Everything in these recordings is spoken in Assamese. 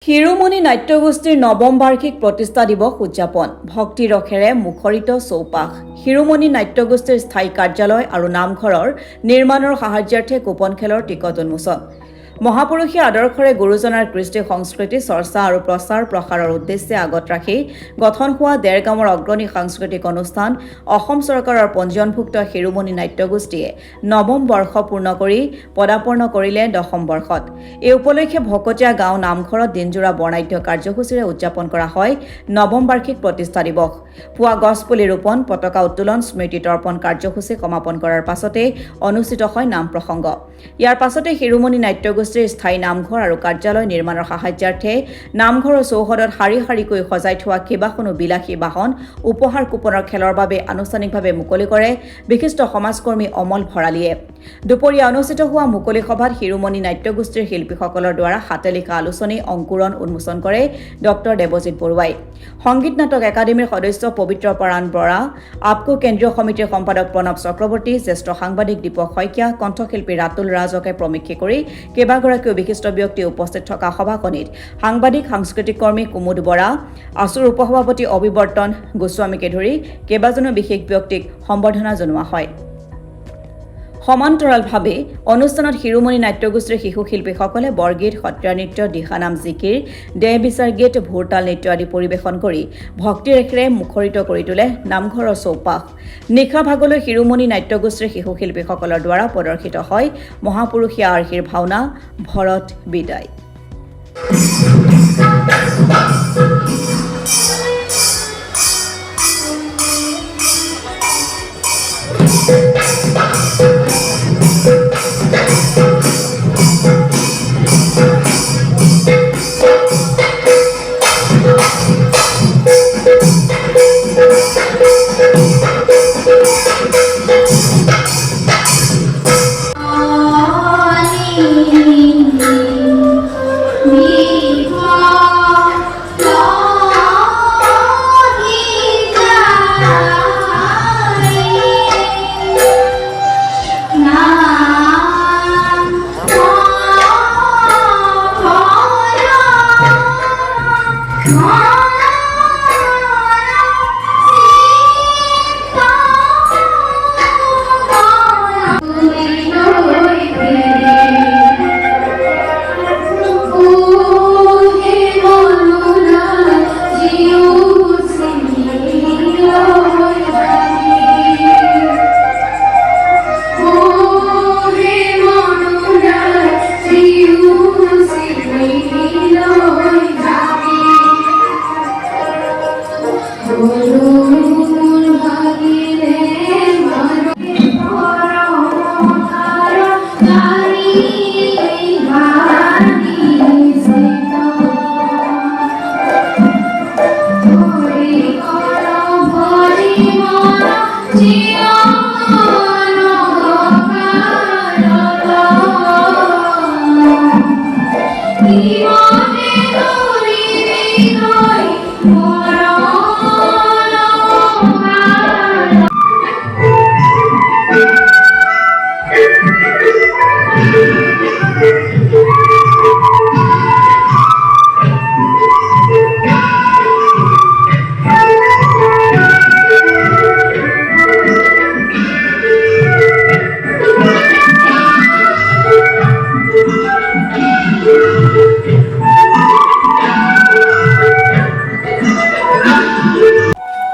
শিৰোমণি নাট্যগোষ্ঠীৰ নৱম বাৰ্ষিক প্ৰতিষ্ঠা দিৱস উদযাপন ভক্তি ৰসেৰে মুখৰিত চৌপাশ শিৰোমণি নাট্যগোষ্ঠীৰ স্থায়ী কাৰ্যালয় আৰু নামঘৰৰ নিৰ্মাণৰ সাহায্যাৰ্থে কুপন খেলৰ টিকট উন্মোচন মহাপুৰুষীয় আদৰ্শৰে গুৰুজনাৰ কৃষ্টি সংস্কৃতি চৰ্চা আৰু প্ৰচাৰ প্ৰসাৰৰ উদ্দেশ্যে আগত ৰাখি গঠন হোৱা দেৰগাঁৱৰ অগ্ৰণী সাংস্কৃতিক অনুষ্ঠান অসম চৰকাৰৰ পঞ্জীয়নভুক্ত শিৰোমণি নাট্যগোষ্ঠীয়ে নৱম বৰ্ষ পূৰ্ণ কৰি পদাৰ্পণ কৰিলে দশম বৰ্ষত এই উপলক্ষে ভকতীয়া গাঁও নামঘৰত দিনজোৰা বৰ্ণাঢ্য কাৰ্যসূচীৰে উদযাপন কৰা হয় নৱম বাৰ্ষিক প্ৰতিষ্ঠা দিৱস পুৱা গছপুলি ৰোপণ পতাকা উত্তোলন স্মৃতি তৰ্পণ কাৰ্যসূচী সমাপন কৰাৰ পাছতে অনুষ্ঠিত হয় নাম প্ৰসংগ ইয়াৰ পাছতে শিৰোমণি নাট্যগোষ্ঠীৰ স্থায়ী নামঘৰ আৰু কাৰ্যালয় নিৰ্মাণৰ সাহায্যাৰ্থে নামঘৰৰ চৌহদত শাৰী শাৰীকৈ সজাই থোৱা কেইবাখনো বিলাসী বাহন উপহাৰ কুপনৰ খেলৰ বাবে আনুষ্ঠানিকভাৱে মুকলি কৰে বিশিষ্ট সমাজকৰ্মী অমল ভৰালীয়ে দুপৰীয়া অনুষ্ঠিত হোৱা মুকলি সভাত শিৰোমণি নাট্যগোষ্ঠীৰ শিল্পীসকলৰ দ্বাৰা হাতে লিখা আলোচনী অংকুৰণ উন্মোচন কৰে ডক্টৰ দেৱজিৎ বৰুৱাই সংগীত নাটক একাডেমীৰ সদস্য পবিত্ৰ পৰাণ বৰা আপকো কেন্দ্ৰীয় সমিতিৰ সম্পাদক প্ৰণৱ চক্ৰৱৰ্তী জ্যেষ্ঠ সাংবাদিক দীপক শইকীয়া কণ্ঠশিল্পী ৰাতুল ৰাজকে প্ৰমুখ্যে কৰি কেইবাগৰাকীও বিশিষ্ট ব্যক্তি উপস্থিত থকা সভাখনিত সাংবাদিক সাংস্কৃতিক কৰ্মী কুমুদ বৰা আছুৰ উপসভাপতি অভিৱৰ্তন গোস্বামীকে ধৰি কেইবাজনো বিশেষ ব্যক্তিক সম্বৰ্ধনা জনোৱা হয় সমান্তৰালভাৱে অনুষ্ঠানত শিৰোমণি নাট্যগোষ্ঠীৰ শিশু শিল্পীসকলে বৰগীত সত্ৰীয়া নৃত্য দিহানাম জিকিৰ দেহ বিচাৰ গীত ভোৰতাল নৃত্য আদি পৰিৱেশন কৰি ভক্তি ৰেখেৰে মুখৰিত কৰি তোলে নামঘৰৰ চৌপাশ নিশা ভাগলৈ শিৰোমণি নাট্যগোষ্ঠীৰ শিশু শিল্পীসকলৰ দ্বাৰা প্ৰদৰ্শিত হয় মহাপুৰুষীয়া আৰ্হিৰ ভাওনা ভৰত বিদায়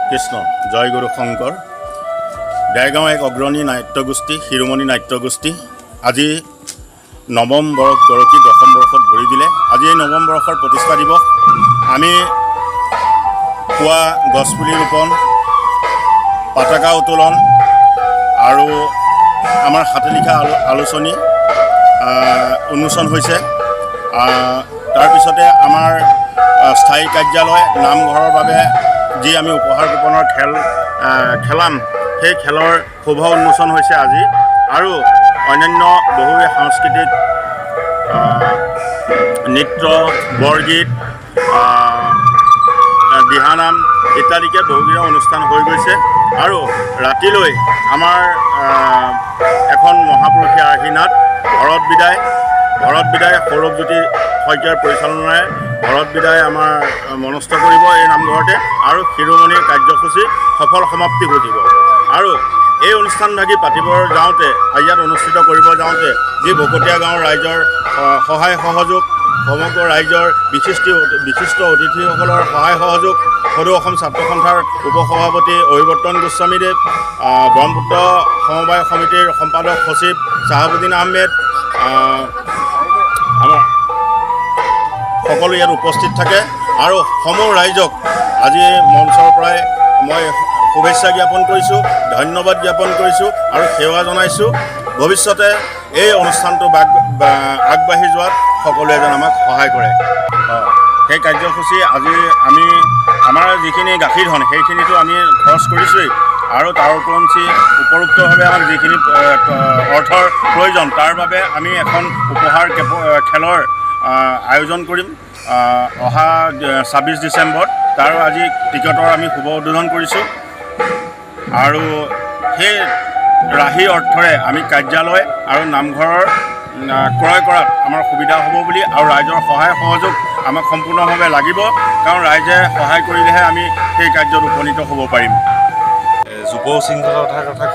কৃষ্ণ জয় গুৰু শংকৰ দেৰগাঁও এক অগ্ৰণী নাট্যগোষ্ঠী শিৰোমণি নাট্যগোষ্ঠী আজি নৱম গৰাকী দশম বৰ্ষত ভৰি দিলে আজি এই নৱম বৰ্ষৰ প্ৰতিষ্ঠা দিৱস আমি পুৱা গছপুলি ৰোপণ পতাকা উত্তোলন আৰু আমাৰ হাতে লিখা আলোচনী উন্মোচন হৈছে তাৰপিছতে আমাৰ স্থায়ী কাৰ্যালয় নামঘৰৰ বাবে যি আমি উপহাৰ কুপনৰ খেলাম সেই খেলৰ শুভ উন্মোচন হৈছে আজি আৰু অন্যান্য বহু সাংস্কৃতিক নৃত্য বৰগীত দিহানাম ইত্যাদিকে বহুকেইটা অনুষ্ঠান হৈ গৈছে আৰু ৰাতিলৈ আমাৰ এখন মহাপুৰুষীয়া আৰ্হিনাট ভৰত বিদায় সৌৰভজ্যোতি শইকীয়াৰ পৰিচালনাৰে ভৰত বিদায় আমাৰ মনস্থ কৰিব এই নামঘৰতে আৰু শিৰোমণিৰ কাৰ্যসূচী সফল সমাপ্তি ঘটিব। আৰু এই অনুষ্ঠানভাগি পাতিবৰ যাওঁতে ইয়াত অনুষ্ঠিত কৰিব যাওঁতে যি বকতীয়া গাঁৱৰ ৰাইজৰ সহায় সহযোগ, সমগ্ৰ ৰাইজৰ বিশিষ্ট অতিথিসকলৰ সহায় সহযোগ, সদৌ অসম ছাত্ৰ সন্থাৰ উপসভাপতি অভিৱৰ্তন গোস্বামীদেৱ, ব্ৰহ্মপুত্ৰ সমবায় সমিতিৰ সম্পাদক সচিব চাহাবুদ্দিন আহমেদ, আমাৰ সকলো ইয়াত উপস্থিত থাকে। আৰু সমূহ ৰাইজক আজি মঞ্চৰ পৰাই মই শুভেচ্ছা জ্ঞাপন কৰিছোঁ, ধন্যবাদ জ্ঞাপন কৰিছোঁ আৰু সেৱা জনাইছোঁ। ভৱিষ্যতে এই অনুষ্ঠানটো আগবাঢ়ি যোৱাত সকলোৱে যেন আমাক সহায় কৰে। সেই কাৰ্যসূচী আজি আমি আমাৰ যিখিনি গাখীৰ ধন সেইখিনিতো আমি খৰচ কৰিছোঁৱেই, আৰু তাৰ উপৰোক্তভাৱে আমাক যিখিনি অৰ্থৰ প্ৰয়োজন তাৰ বাবে আমি এখন উপহাৰ খেলৰ আয়োজন কৰিম অহা 26 ডিচেম্বৰত। তাৰ আজি টিকটৰ আমি শুভ উদ্বোধন কৰিছোঁ। আৰু সেই ৰাহি অৰ্থৰে আমি কাৰ্যালয় আৰু নামঘৰৰ ক্ৰয় কৰাত আমাৰ সুবিধা হ'ব বুলি, আৰু ৰাইজৰ সহায় সহযোগ আমাক সম্পূৰ্ণভাৱে লাগিব, কাৰণ ৰাইজে সহায় কৰিলেহে আমি সেই কাৰ্যত উপনীত হ'ব পাৰিম। যুৱ শৃংখলাৰ কথা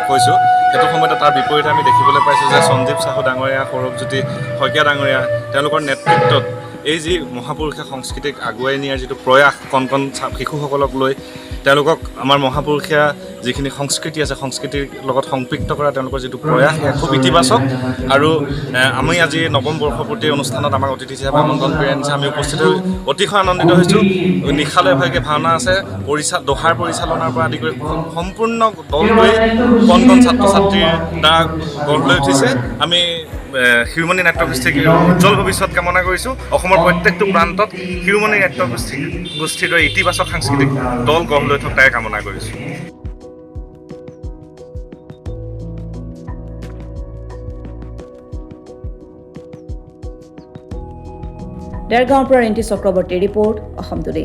কৈছোঁ, সেইটো সময়তে তাৰ বিপৰীতে আমি দেখিবলৈ পাইছোঁ যে সঞ্জীৱ চাহু ডাঙৰীয়া, সৌৰভজ্যোতি শইকীয়া ডাঙৰীয়া তেওঁলোকৰ নেতৃত্বত এই যি মহাপুৰুষে সংস্কৃতিক আগুৱাই নিয়াৰ যিটো প্ৰয়াস, কণ কণ শিশুসকলক লৈ তেওঁলোকক আমাৰ মহাপুৰুষীয়া যিখিনি সংস্কৃতি আছে সংস্কৃতিৰ লগত সংপৃক্ত কৰা তেওঁলোকৰ যিটো প্ৰয়াস সেয়া খুব ইতিবাচক। আৰু আমি আজি নৱম বৰ্ষপূৰ্তি অনুষ্ঠানত আমাক অতিথি হিচাপে আমন্ত্ৰণ কৰি আনিছে। আমি উপস্থিত হৈ অতিশয় আনন্দিত হৈছোঁ। নিশালৈ ভাগে ভাওনা আছে, দোহাৰ পৰিচালনাৰ পৰা আদি কৰি সম্পূৰ্ণ দল লৈ কণ কণ ছাত্ৰ ছাত্ৰীৰ দ্বাৰা গঢ় লৈ উঠিছে। আমি শিৰোমণি নাট্যগোষ্ঠীক উজ্জ্বল ভৱিষ্যত কামনা কৰিছোঁ। অসমৰ প্ৰত্যেকটো প্ৰান্তত শিৰোমণি নাট্যগোষ্ঠীৰ দৰে ইতিবাচক সাংস্কৃতিক দল গঢ় লৈ থকাই কামনা কৰিছোঁ। দেৰগাঁৱৰ পৰা ৰিণ্টি চক্ৰৱৰ্তীৰ ৰিপৰ্ট, অসম টুডে।